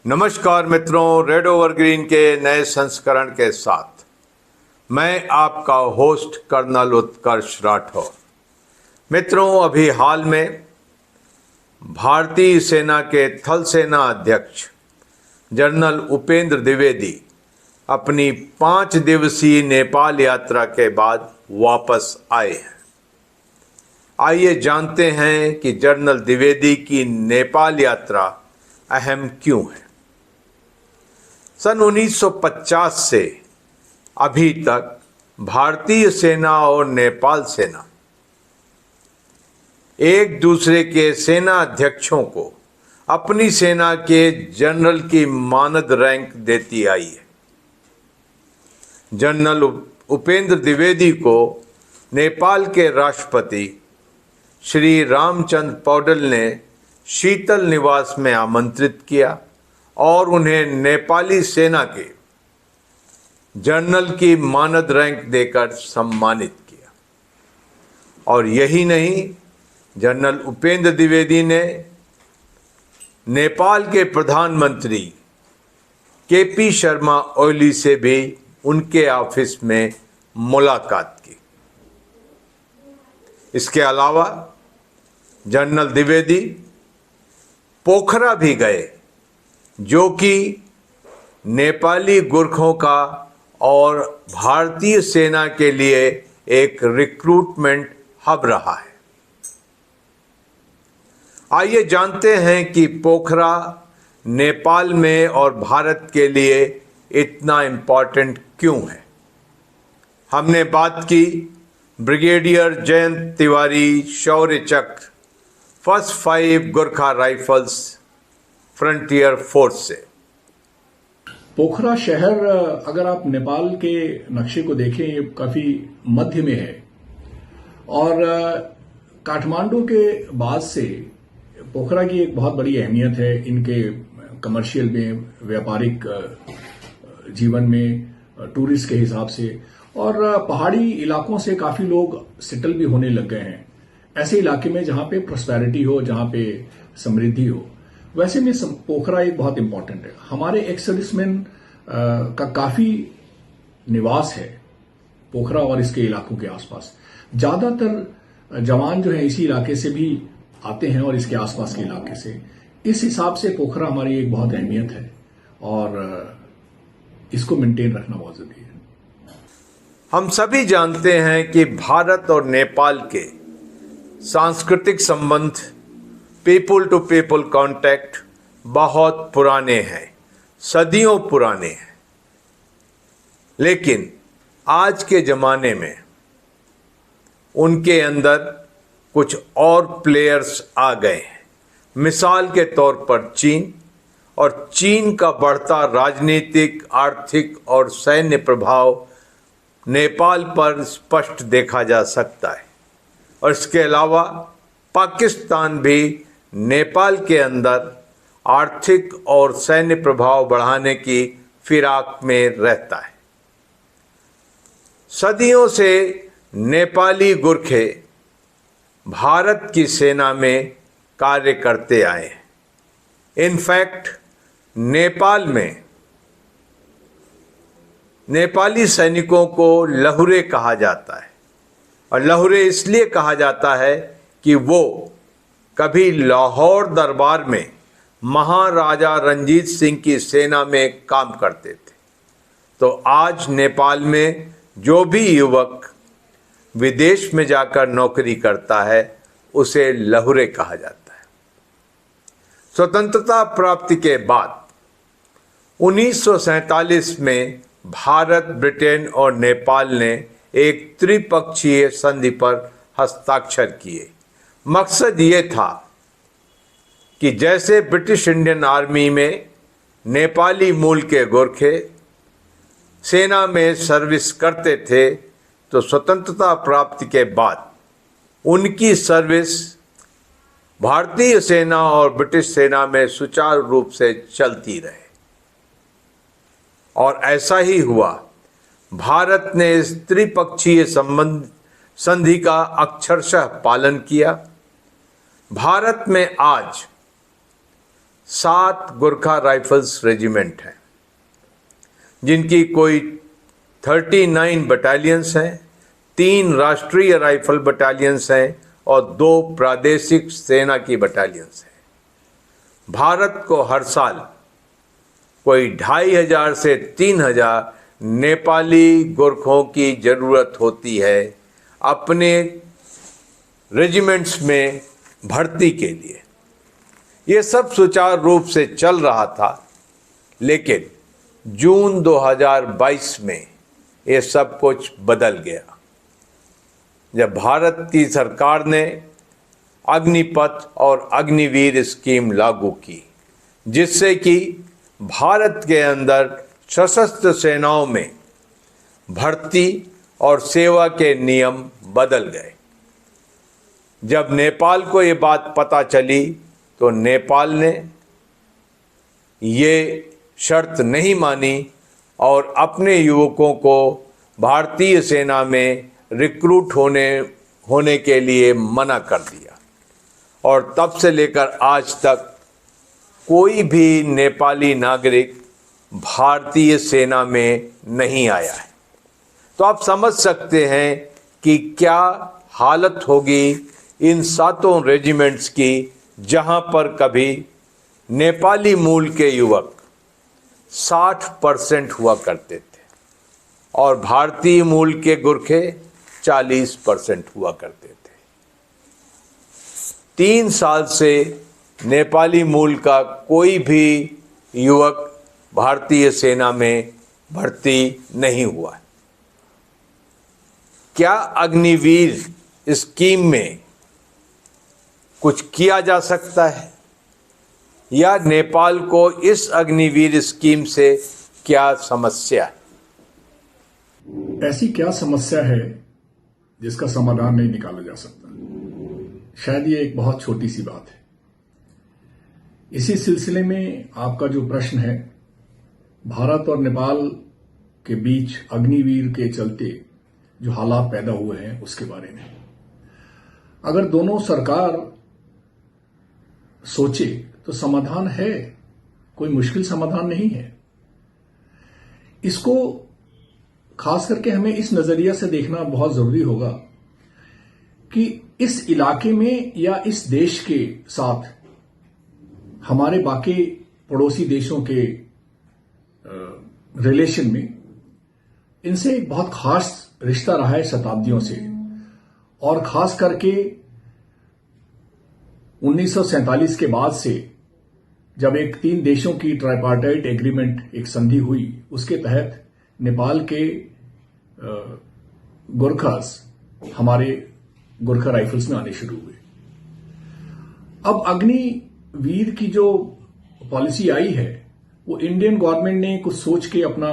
नमस्कार मित्रों, red over green के नए संस्करण के साथ मैं आपका होस्ट कर्नल उत्कर्ष राठौर। मित्रों, अभी हाल में भारतीय सेना के थल सेना अध्यक्ष जनरल उपेंद्र द्विवेदी अपनी 5 दिवसीय नेपाल यात्रा के बाद वापस आए हैं। आइए जानते हैं कि जनरल द्विवेदी की नेपाल यात्रा अहम क्यों है। सन 1950 से अभी तक भारतीय सेना और नेपाल सेना एक दूसरे के सेना अध्यक्षों को अपनी सेना के जनरल की मानद रैंक देती आई है। जनरल उपेंद्र द्विवेदी को नेपाल के राष्ट्रपति श्री रामचंद्र पौडेल ने शीतल निवास में आमंत्रित किया और उन्हें नेपाली सेना के जनरल की मानद रैंक देकर सम्मानित किया। और यही नहीं, जनरल उपेंद्र द्विवेदी ने नेपाल के प्रधानमंत्री केपी शर्मा ओली से भी उनके ऑफिस में मुलाकात की। इसके अलावा जनरल द्विवेदी पोखरा भी गए, जो कि नेपाली गुरखों का और भारतीय सेना के लिए एक रिक्रूटमेंट हब रहा है। आइए जानते हैं कि पोखरा नेपाल में और भारत के लिए इतना इम्पोर्टेंट क्यों है। हमने बात की ब्रिगेडियर जयंत तिवारी शौर्य चक्र first 5 Gorkha rifles frontier force से। पोखरा शहर अगर आप नेपाल के नक्शे को देखें, ये काफी मध्य में है और काठमांडू के बाद से पोखरा की एक बहुत बड़ी अहमियत है इनके कमर्शियल में, व्यापारिक जीवन में, टूरिस्ट के हिसाब से, और पहाड़ी इलाकों से काफी लोग सेटल भी होने लग गए हैं ऐसे इलाके में जहां पे प्रोस्पेरिटी हो, जहां पे समृद्धि हो। वैसे में पोखरा एक बहुत इंपॉर्टेंट है। हमारे एक्स सर्विसमैन का काफी निवास है पोखरा और इसके इलाकों के आसपास। ज्यादातर जवान जो है इसी इलाके से भी आते हैं और इसके आसपास के इलाके से। इस हिसाब से पोखरा हमारी एक बहुत अहमियत है और इसको मेंटेन रखना बहुत जरूरी है। हम सभी जानते हैं कि भारत और नेपाल के सांस्कृतिक संबंध, पीपल टू पीपल कांटेक्ट बहुत पुराने हैं, सदियों पुराने हैं। लेकिन आज के ज़माने में उनके अंदर कुछ और प्लेयर्स आ गए हैं। मिसाल के तौर पर चीन, और चीन का बढ़ता राजनीतिक, आर्थिक और सैन्य प्रभाव नेपाल पर स्पष्ट देखा जा सकता है। और इसके अलावा पाकिस्तान भी नेपाल के अंदर आर्थिक और सैन्य प्रभाव बढ़ाने की फिराक में रहता है। सदियों से नेपाली गुरखे भारत की सेना में कार्य करते आए हैं। इनफैक्ट नेपाल में नेपाली सैनिकों को लहुरे कहा जाता है, और लहुरे इसलिए कहा जाता है कि वो कभी लाहौर दरबार में महाराजा रंजीत सिंह की सेना में काम करते थे। तो आज नेपाल में जो भी युवक विदेश में जाकर नौकरी करता है उसे लहुरे कहा जाता है। स्वतंत्रता प्राप्ति के बाद 1947 में भारत, ब्रिटेन और नेपाल ने एक त्रिपक्षीय संधि पर हस्ताक्षर किए। मकसद ये था कि जैसे ब्रिटिश इंडियन आर्मी में नेपाली मूल के गोरखे सेना में सर्विस करते थे, तो स्वतंत्रता प्राप्ति के बाद उनकी सर्विस भारतीय सेना और ब्रिटिश सेना में सुचारू रूप से चलती रहे। और ऐसा ही हुआ। भारत ने इस त्रिपक्षीय संधि का अक्षरशः पालन किया। भारत में आज 7 गोरखा राइफल्स रेजिमेंट हैं, जिनकी कोई 39 बटालियंस हैं, 3 राष्ट्रीय राइफल बटालियंस हैं और 2 प्रादेशिक सेना की बटालियंस हैं। भारत को हर साल कोई 2500 से 3000 नेपाली गोरखों की ज़रूरत होती है अपने रेजिमेंट्स में भर्ती के लिए। ये सब सुचारू रूप से चल रहा था, लेकिन जून 2022 में ये सब कुछ बदल गया जब भारत की सरकार ने अग्निपथ और अग्निवीर स्कीम लागू की, जिससे कि भारत के अंदर सशस्त्र सेनाओं में भर्ती और सेवा के नियम बदल गए। जब नेपाल को ये बात पता चली तो नेपाल ने ये शर्त नहीं मानी और अपने युवकों को भारतीय सेना में रिक्रूट होने के लिए मना कर दिया और तब से लेकर आज तक कोई भी नेपाली नागरिक भारतीय सेना में नहीं आया है। तो आप समझ सकते हैं कि क्या हालत होगी इन 7 रेजिमेंट्स की, जहां पर कभी नेपाली मूल के युवक 60% हुआ करते थे और भारतीय मूल के गोरखे 40% हुआ करते थे। 3 साल से नेपाली मूल का कोई भी युवक भारतीय सेना में भर्ती नहीं हुआ। क्या अग्निवीर स्कीम में कुछ किया जा सकता है या नेपाल को इस अग्निवीर स्कीम से क्या समस्या है? ऐसी क्या समस्या है जिसका समाधान नहीं निकाला जा सकता? शायद ये एक बहुत छोटी सी बात है। इसी सिलसिले में आपका जो प्रश्न है, भारत और नेपाल के बीच अग्निवीर के चलते जो हालात पैदा हुए हैं उसके बारे में, अगर दोनों सरकार सोचे तो समाधान है, कोई मुश्किल समाधान नहीं है। इसको खास करके हमें इस नजरिया से देखना बहुत जरूरी होगा कि इस इलाके में या इस देश के साथ हमारे बाकी पड़ोसी देशों के रिलेशन में इनसे एक बहुत खास रिश्ता रहा है शताब्दियों से, और खास करके 1947 के बाद से जब एक 3 देशों की ट्राइपार्टाइट एग्रीमेंट, एक संधि हुई, उसके तहत नेपाल के गोरखास हमारे गोरखा राइफल्स में आने शुरू हुए। अब अग्निवीर की जो पॉलिसी आई है वो इंडियन गवर्नमेंट ने कुछ सोच के अपना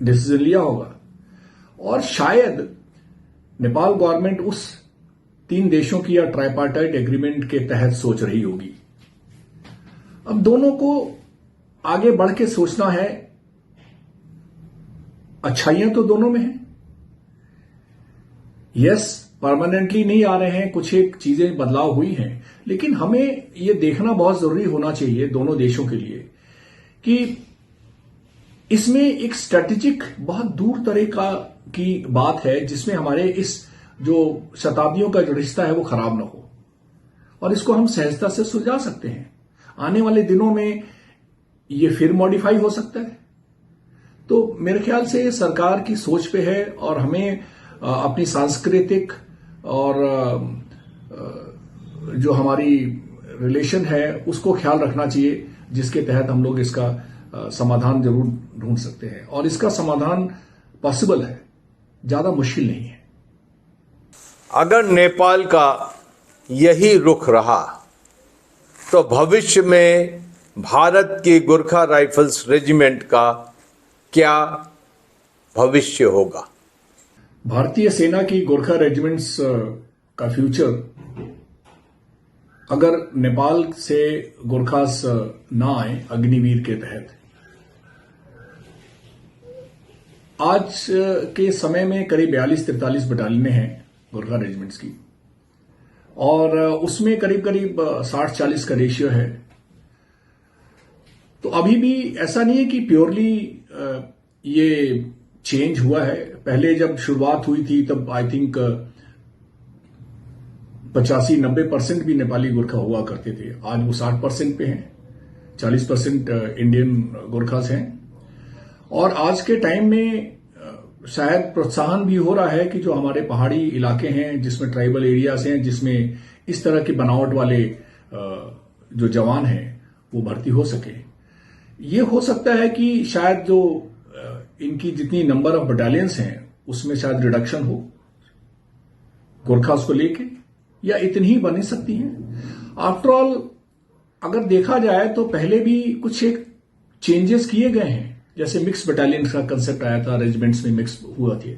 डिसीजन लिया होगा और शायद नेपाल गवर्नमेंट उस 3 देशों की या ट्राइपार्टाइट एग्रीमेंट के तहत सोच रही होगी। अब दोनों को आगे बढ़ के सोचना है। अच्छाइयां तो दोनों में हैं। यस, परमानेंटली नहीं आ रहे हैं, कुछ एक चीजें बदलाव हुई हैं, लेकिन हमें यह देखना बहुत जरूरी होना चाहिए दोनों देशों के लिए कि इसमें एक स्ट्रेटेजिक बहुत दूर तरह की बात है जिसमें हमारे इस जो शताब्दियों का जो रिश्ता है वो खराब ना हो, और इसको हम सहजता से सुलझा सकते हैं। आने वाले दिनों में ये फिर मॉडिफाई हो सकता है। तो मेरे ख्याल से सरकार की सोच पे है और हमें अपनी सांस्कृतिक और जो हमारी रिलेशन है उसको ख्याल रखना चाहिए, जिसके तहत हम लोग इसका समाधान जरूर ढूंढ सकते हैं, और इसका समाधान पॉसिबल है, ज्यादा मुश्किल नहीं है। अगर नेपाल का यही रुख रहा तो भविष्य में भारत की गोरखा राइफल्स रेजिमेंट का क्या भविष्य होगा? भारतीय सेना की गोरखा रेजिमेंट्स का फ्यूचर, अगर नेपाल से गोरखास ना आए अग्निवीर के तहत, आज के समय में करीब 42-43 बटालियनें हैं गोरखा रेजिमेंट्स की, और उसमें करीब 60-40 का रेशियो है। तो अभी भी ऐसा नहीं है कि प्योरली ये चेंज हुआ है। पहले जब शुरुआत हुई थी तब आई थिंक 85-90% भी नेपाली गोरखा हुआ करते थे। आज वो 60% पे हैं, 40% इंडियन गोरखास हैं। और आज के टाइम में शायद प्रोत्साहन भी हो रहा है कि जो हमारे पहाड़ी इलाके हैं, जिसमें ट्राइबल एरियाज हैं, जिसमें इस तरह की बनावट वाले जो जवान हैं वो भर्ती हो सके। ये हो सकता है कि शायद जो इनकी जितनी नंबर ऑफ बटालियंस हैं उसमें शायद रिडक्शन हो गोरखास को लेके, या इतनी ही बन सकती हैं। आफ्टर ऑल अगर देखा जाए तो पहले भी कुछ एक चेंजेस किए गए हैं, जैसे मिक्स बटालियन का कंसेप्ट आया था, रेजिमेंट्स में मिक्स हुआ थे।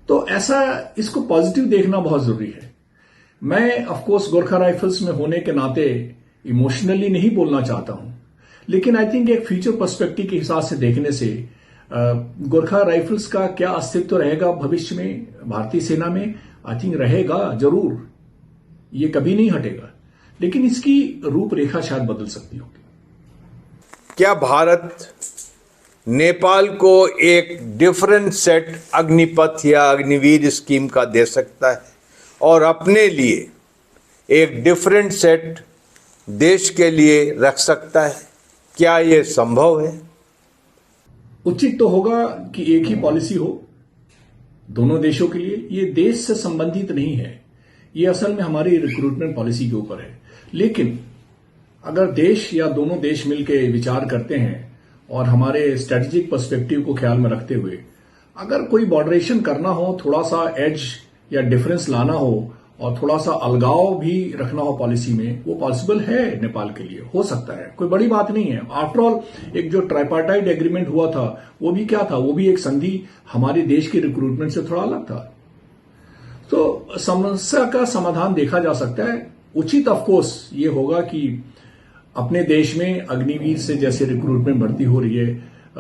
तो ऐसा इसको पॉजिटिव देखना बहुत जरूरी है। मैं ऑफ कोर्स गोरखा राइफल्स में होने के नाते इमोशनली नहीं बोलना चाहता हूं, लेकिन आई थिंक एक फ्यूचर पर्सपेक्टिव के हिसाब से देखने से गोरखा राइफल्स का क्या अस्तित्व रहेगा भविष्य में भारतीय सेना में, आई थिंक रहेगा जरूर, ये कभी नहीं हटेगा, लेकिन इसकी रूपरेखा शायद बदल सकती होगी। क्या भारत नेपाल को एक डिफरेंट सेट अग्निपथ या अग्निवीर स्कीम का दे सकता है और अपने लिए एक डिफरेंट सेट देश के लिए रख सकता है? क्या यह संभव है? उचित तो होगा कि एक ही पॉलिसी हो दोनों देशों के लिए। ये देश से संबंधित नहीं है, ये असल में हमारी रिक्रूटमेंट पॉलिसी के ऊपर है। लेकिन अगर देश या दोनों देश मिलकर विचार करते हैं और हमारे स्ट्रेटेजिक पर्सपेक्टिव को ख्याल में रखते हुए अगर कोई बॉर्डरेशन करना हो, थोड़ा सा एज या डिफरेंस लाना हो और थोड़ा सा अलगाव भी रखना हो पॉलिसी में, वो पॉसिबल है नेपाल के लिए, हो सकता है, कोई बड़ी बात नहीं है। आफ्टर ऑल एक जो ट्राइपार्टाइट एग्रीमेंट हुआ था वो भी क्या था, वो भी एक संधि हमारे देश के रिक्रूटमेंट से थोड़ा अलग था। तो समस्या का समाधान देखा जा सकता है। उचित ऑफकोर्स ये होगा कि अपने देश में अग्निवीर से जैसे रिक्रूटमेंट भर्ती हो रही है,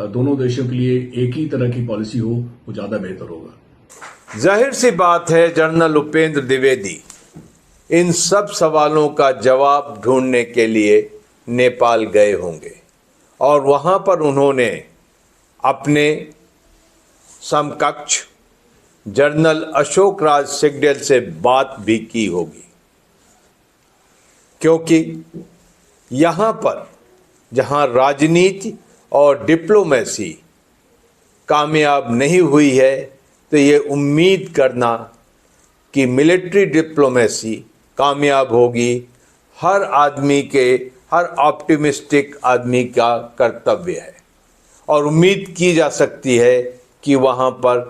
दोनों देशों के लिए एक ही तरह की पॉलिसी हो, वो ज्यादा बेहतर होगा। जाहिर सी बात है जनरल उपेंद्र द्विवेदी इन सब सवालों का जवाब ढूंढने के लिए नेपाल गए होंगे और वहां पर उन्होंने अपने समकक्ष जनरल अशोक राज सिंघडेल से बात भी की होगी, क्योंकि यहाँ पर जहाँ राजनीति और डिप्लोमेसी कामयाब नहीं हुई है, तो ये उम्मीद करना कि मिलिट्री डिप्लोमेसी कामयाब होगी हर आदमी के, हर ऑप्टिमिस्टिक आदमी का कर्तव्य है। और उम्मीद की जा सकती है कि वहाँ पर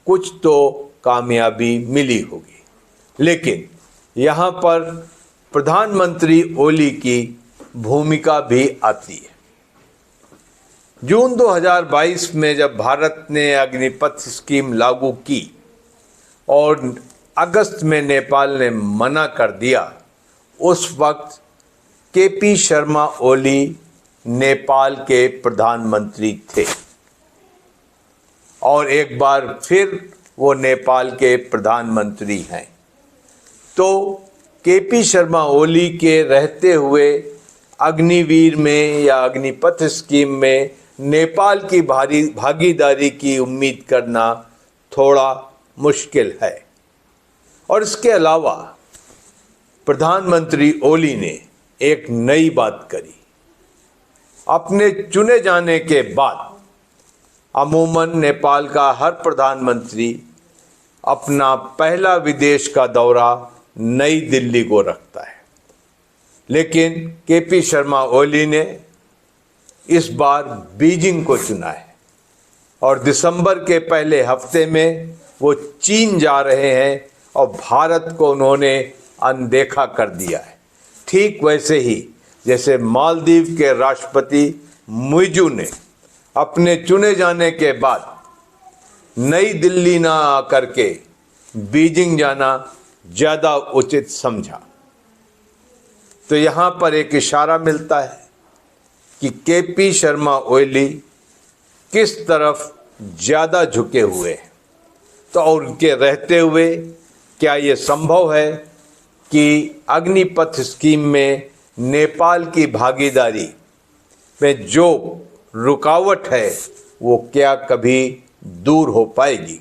कुछ तो कामयाबी मिली होगी। लेकिन यहाँ पर प्रधानमंत्री ओली की भूमिका भी आती है। जून 2022 में जब भारत ने अग्निपथ स्कीम लागू की और अगस्त में नेपाल ने मना कर दिया, उस वक्त केपी शर्मा ओली नेपाल के प्रधानमंत्री थे और एक बार फिर वो नेपाल के प्रधानमंत्री हैं। तो केपी शर्मा ओली के रहते हुए अग्निवीर में या अग्निपथ स्कीम में नेपाल की भागीदारी की उम्मीद करना थोड़ा मुश्किल है। और इसके अलावा प्रधानमंत्री ओली ने एक नई बात करी। अपने चुने जाने के बाद अमूमन नेपाल का हर प्रधानमंत्री अपना पहला विदेश का दौरा नई दिल्ली को रखता है, लेकिन केपी शर्मा ओली ने इस बार बीजिंग को चुना है और दिसंबर के पहले हफ्ते में वो चीन जा रहे हैं और भारत को उन्होंने अनदेखा कर दिया है। ठीक वैसे ही जैसे मालदीव के राष्ट्रपति मुइजू ने अपने चुने जाने के बाद नई दिल्ली ना आकर के बीजिंग जाना ज़्यादा उचित समझा। तो यहाँ पर एक इशारा मिलता है कि केपी शर्मा ओली किस तरफ ज़्यादा झुके हुए हैं। तो और उनके रहते हुए क्या ये संभव है कि अग्निपथ स्कीम में नेपाल की भागीदारी में जो रुकावट है वो क्या कभी दूर हो पाएगी।